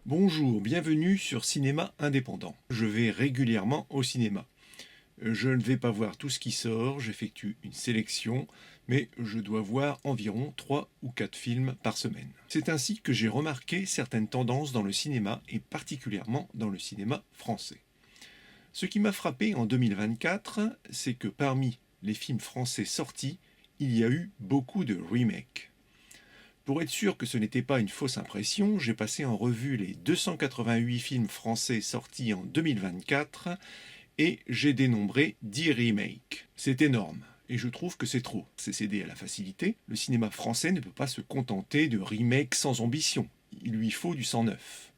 Bonjour, bienvenue sur Cinéma Indépendant. Je vais régulièrement au cinéma. Je ne vais pas voir tout ce qui sort, j'effectue une sélection, mais je dois voir environ 3 ou 4 films par semaine. C'est ainsi que j'ai remarqué certaines tendances dans le cinéma et particulièrement dans le cinéma français. Ce qui m'a frappé en 2024, c'est que parmi les films français sortis, il y a eu beaucoup de remakes. Pour être sûr que ce n'était pas une fausse impression, j'ai passé en revue les 288 films français sortis en 2024 et j'ai dénombré 10 remakes. C'est énorme. Et je trouve que c'est trop. C'est céder à la facilité. Le cinéma français ne peut pas se contenter de remakes sans ambition. Il lui faut du sang neuf.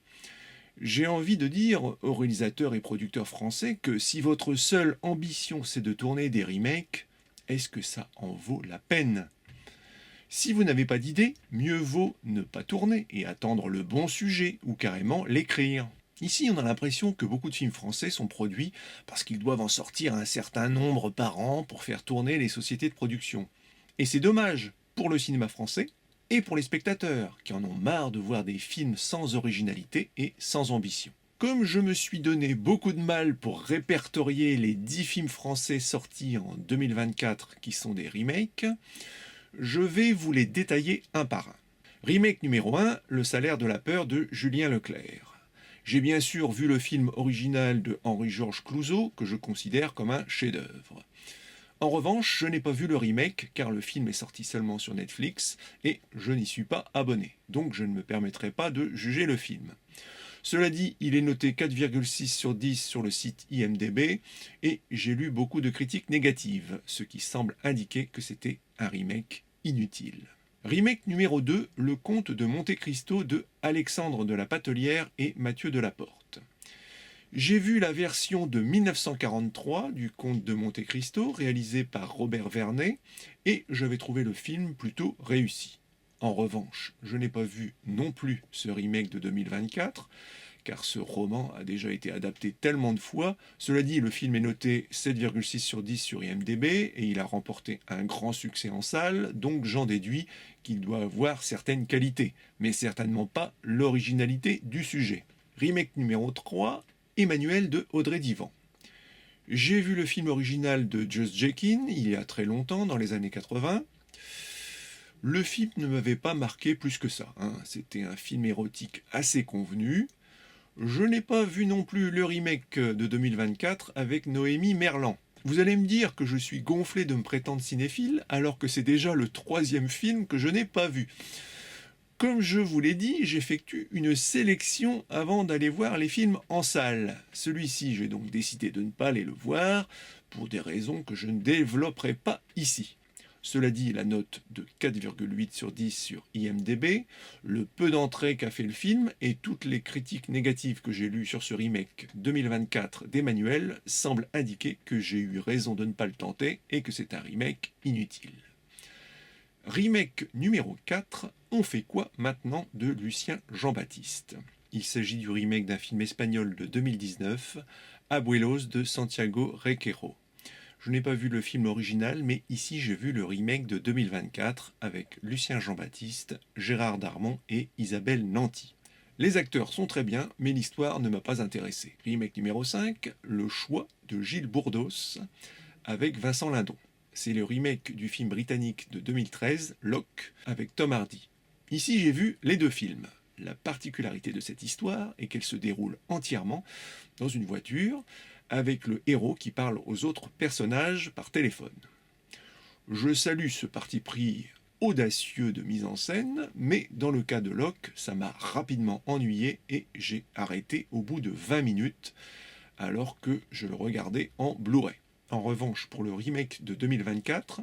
J'ai envie de dire aux réalisateurs et producteurs français que si votre seule ambition c'est de tourner des remakes, est-ce que ça en vaut la peine ? Si vous n'avez pas d'idée, mieux vaut ne pas tourner et attendre le bon sujet ou carrément l'écrire. Ici, on a l'impression que beaucoup de films français sont produits parce qu'ils doivent en sortir un certain nombre par an pour faire tourner les sociétés de production. Et c'est dommage pour le cinéma français et pour les spectateurs qui en ont marre de voir des films sans originalité et sans ambition. Comme je me suis donné beaucoup de mal pour répertorier les 10 films français sortis en 2024 qui sont des remakes, je vais vous les détailler un par un. Remake numéro 1, Le salaire de la peur de Julien Leclerc. J'ai bien sûr vu le film original de Henri-Georges Clouzot, que je considère comme un chef-d'œuvre. En revanche, je n'ai pas vu le remake, car le film est sorti seulement sur Netflix, et je n'y suis pas abonné, donc je ne me permettrai pas de juger le film. Cela dit, il est noté 4,6 sur 10 sur le site IMDb, et j'ai lu beaucoup de critiques négatives, ce qui semble indiquer que c'était un remake inutile. Remake numéro 2, Le Comte de Monte Cristo de Alexandre de la Patelière et Mathieu Delaporte. J'ai vu la version de 1943 du Comte de Monte Cristo, réalisée par Robert Vernet, et j'avais trouvé le film plutôt réussi. En revanche, je n'ai pas vu non plus ce remake de 2024, car ce roman a déjà été adapté tellement de fois. Cela dit, le film est noté 7,6 sur 10 sur IMDb et il a remporté un grand succès en salle, donc j'en déduis qu'il doit avoir certaines qualités, mais certainement pas l'originalité du sujet. Remake numéro 3, Emmanuel de Audrey Divan. J'ai vu le film original de Just Jakin il y a très longtemps, dans les années 80. Le film ne m'avait pas marqué plus que ça. C'était un film érotique assez convenu. Je n'ai pas vu non plus le remake de 2024 avec Noémie Merlan. Vous allez me dire que je suis gonflé de me prétendre cinéphile alors que c'est déjà le 3e film que je n'ai pas vu. Comme je vous l'ai dit, j'effectue une sélection avant d'aller voir les films en salle. Celui-ci, j'ai donc décidé de ne pas aller le voir pour des raisons que je ne développerai pas ici. Cela dit, la note de 4,8 sur 10 sur IMDb, le peu d'entrées qu'a fait le film et toutes les critiques négatives que j'ai lues sur ce remake 2024 d'Emmanuel semblent indiquer que j'ai eu raison de ne pas le tenter et que c'est un remake inutile. Remake numéro 4, On fait quoi maintenant de Lucien Jean-Baptiste. Il s'agit du remake d'un film espagnol de 2019, Abuelos de Santiago Requero. Je n'ai pas vu le film original, mais ici j'ai vu le remake de 2024 avec Lucien Jean-Baptiste, Gérard Darmon et Isabelle Nanty. Les acteurs sont très bien, mais l'histoire ne m'a pas intéressé. Remake numéro 5, Le choix de Gilles Bourdos avec Vincent Lindon. C'est le remake du film britannique de 2013, Locke, avec Tom Hardy. Ici j'ai vu les deux films. La particularité de cette histoire est qu'elle se déroule entièrement dans une voiture, avec le héros qui parle aux autres personnages par téléphone. Je salue ce parti pris audacieux de mise en scène, mais dans le cas de Locke, ça m'a rapidement ennuyé et j'ai arrêté au bout de 20 minutes, alors que je le regardais en Blu-ray. En revanche, pour le remake de 2024,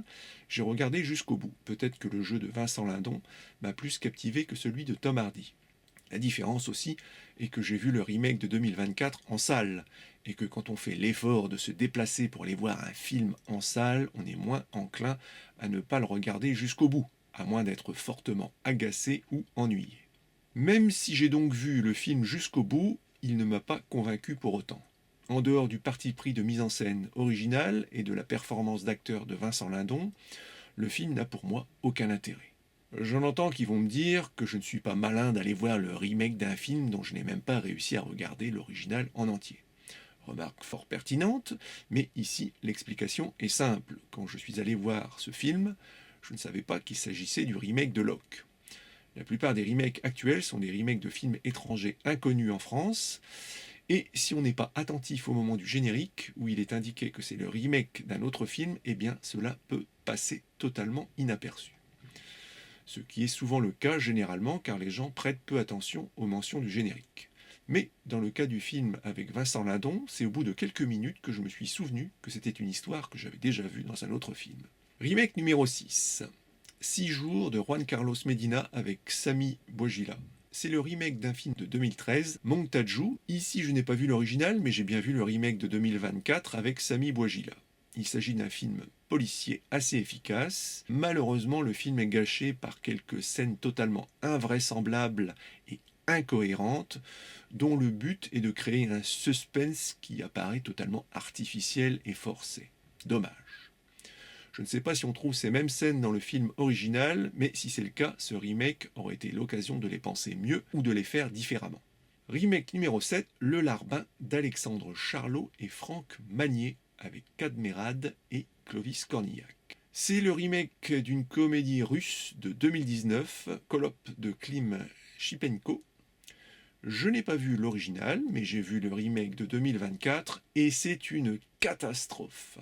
j'ai regardé jusqu'au bout. Peut-être que le jeu de Vincent Lindon m'a plus captivé que celui de Tom Hardy. La différence aussi est que j'ai vu le remake de 2024 en salle, et que quand on fait l'effort de se déplacer pour aller voir un film en salle, on est moins enclin à ne pas le regarder jusqu'au bout, à moins d'être fortement agacé ou ennuyé. Même si j'ai donc vu le film jusqu'au bout, il ne m'a pas convaincu pour autant. En dehors du parti pris de mise en scène originale et de la performance d'acteur de Vincent Lindon, le film n'a pour moi aucun intérêt. J'en entends qui vont me dire que je ne suis pas malin d'aller voir le remake d'un film dont je n'ai même pas réussi à regarder l'original en entier. Remarque fort pertinente, mais ici l'explication est simple. Quand je suis allé voir ce film, je ne savais pas qu'il s'agissait du remake de Locke. La plupart des remakes actuels sont des remakes de films étrangers inconnus en France, et si on n'est pas attentif au moment du générique, où il est indiqué que c'est le remake d'un autre film, eh bien cela peut passer totalement inaperçu. Ce qui est souvent le cas généralement car les gens prêtent peu attention aux mentions du générique. Mais dans le cas du film avec Vincent Lindon, c'est au bout de quelques minutes que je me suis souvenu que c'était une histoire que j'avais déjà vue dans un autre film. Remake numéro 6. 6 jours de Juan Carlos Medina avec Sami Bouajila. C'est le remake d'un film de 2013, Monktadjou. Ici, je n'ai pas vu l'original, mais j'ai bien vu le remake de 2024 avec Sami Bouajila. Il s'agit d'un film policier assez efficace. Malheureusement, le film est gâché par quelques scènes totalement invraisemblables et incohérentes, dont le but est de créer un suspense qui apparaît totalement artificiel et forcé. Dommage. Je ne sais pas si on trouve ces mêmes scènes dans le film original, mais si c'est le cas, ce remake aurait été l'occasion de les penser mieux ou de les faire différemment. Remake numéro 7, Le Larbin d'Alexandre Charlot et Franck Magnier avec Cadmerade et Clovis Cornillac. C'est le remake d'une comédie russe de 2019, Kolop de Klim Shipenko. Je n'ai pas vu l'original, mais j'ai vu le remake de 2024 et c'est une catastrophe.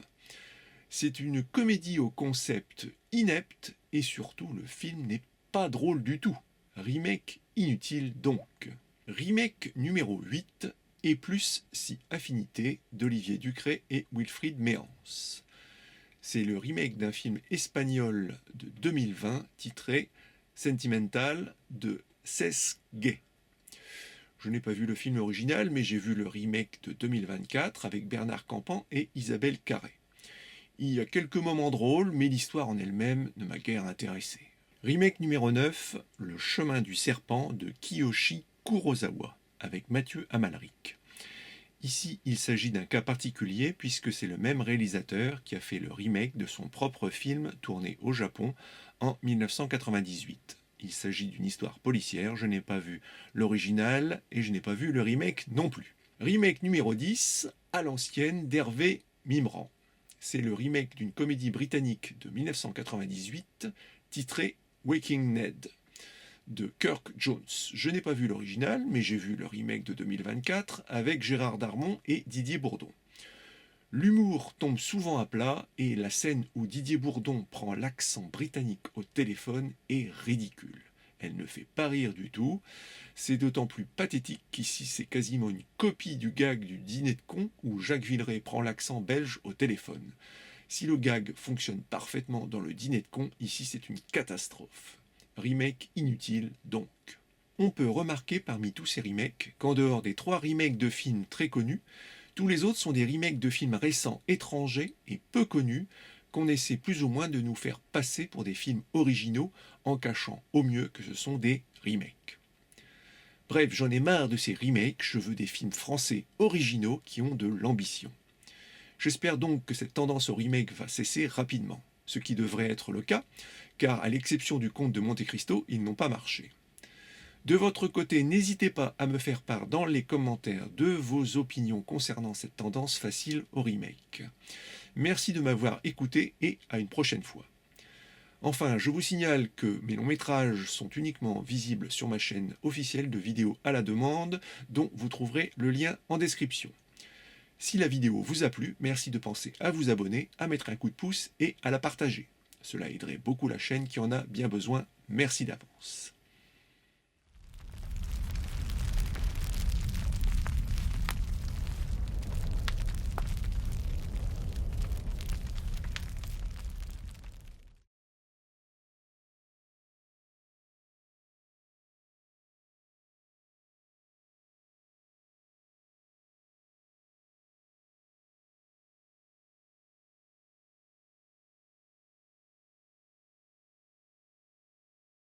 C'est une comédie au concept inepte et surtout le film n'est pas drôle du tout. Remake inutile donc. Remake numéro 8, Et plus si affinité d'Olivier Ducret et Wilfried Méance. C'est le remake d'un film espagnol de 2020 titré Sentimental de Cesc Gay. Je n'ai pas vu le film original, mais j'ai vu le remake de 2024 avec Bernard Campan et Isabelle Carré. Il y a quelques moments drôles, mais l'histoire en elle-même ne m'a guère intéressé. Remake numéro 9, Le chemin du serpent de Kiyoshi Kurosawa, avec Mathieu Amalric. Ici, il s'agit d'un cas particulier puisque c'est le même réalisateur qui a fait le remake de son propre film tourné au Japon en 1998. Il s'agit d'une histoire policière, je n'ai pas vu l'original et je n'ai pas vu le remake non plus. Remake numéro 10, À l'ancienne d'Hervé Mimran. C'est le remake d'une comédie britannique de 1998 titrée Waking Ned de Kirk Jones. Je n'ai pas vu l'original, mais j'ai vu le remake de 2024 avec Gérard Darmon et Didier Bourdon. L'humour tombe souvent à plat et la scène où Didier Bourdon prend l'accent britannique au téléphone est ridicule. Elle ne fait pas rire du tout. C'est d'autant plus pathétique qu'ici c'est quasiment une copie du gag du dîner de con où Jacques Villeray prend l'accent belge au téléphone. Si le gag fonctionne parfaitement dans le dîner de con, ici c'est une catastrophe. Remake inutile donc. On peut remarquer parmi tous ces remakes qu'en dehors des 3 remakes de films très connus, tous les autres sont des remakes de films récents, étrangers et peu connus qu'on essaie plus ou moins de nous faire passer pour des films originaux en cachant au mieux que ce sont des remakes. Bref, j'en ai marre de ces remakes, je veux des films français originaux qui ont de l'ambition. J'espère donc que cette tendance au remake va cesser rapidement, ce qui devrait être le cas, car à l'exception du Comte de Monte-Cristo, ils n'ont pas marché. De votre côté, n'hésitez pas à me faire part dans les commentaires de vos opinions concernant cette tendance facile au remake. Merci de m'avoir écouté et à une prochaine fois. Enfin, je vous signale que mes longs métrages sont uniquement visibles sur ma chaîne officielle de vidéos à la demande, dont vous trouverez le lien en description. Si la vidéo vous a plu, merci de penser à vous abonner, à mettre un coup de pouce et à la partager. Cela aiderait beaucoup la chaîne qui en a bien besoin. Merci d'avance.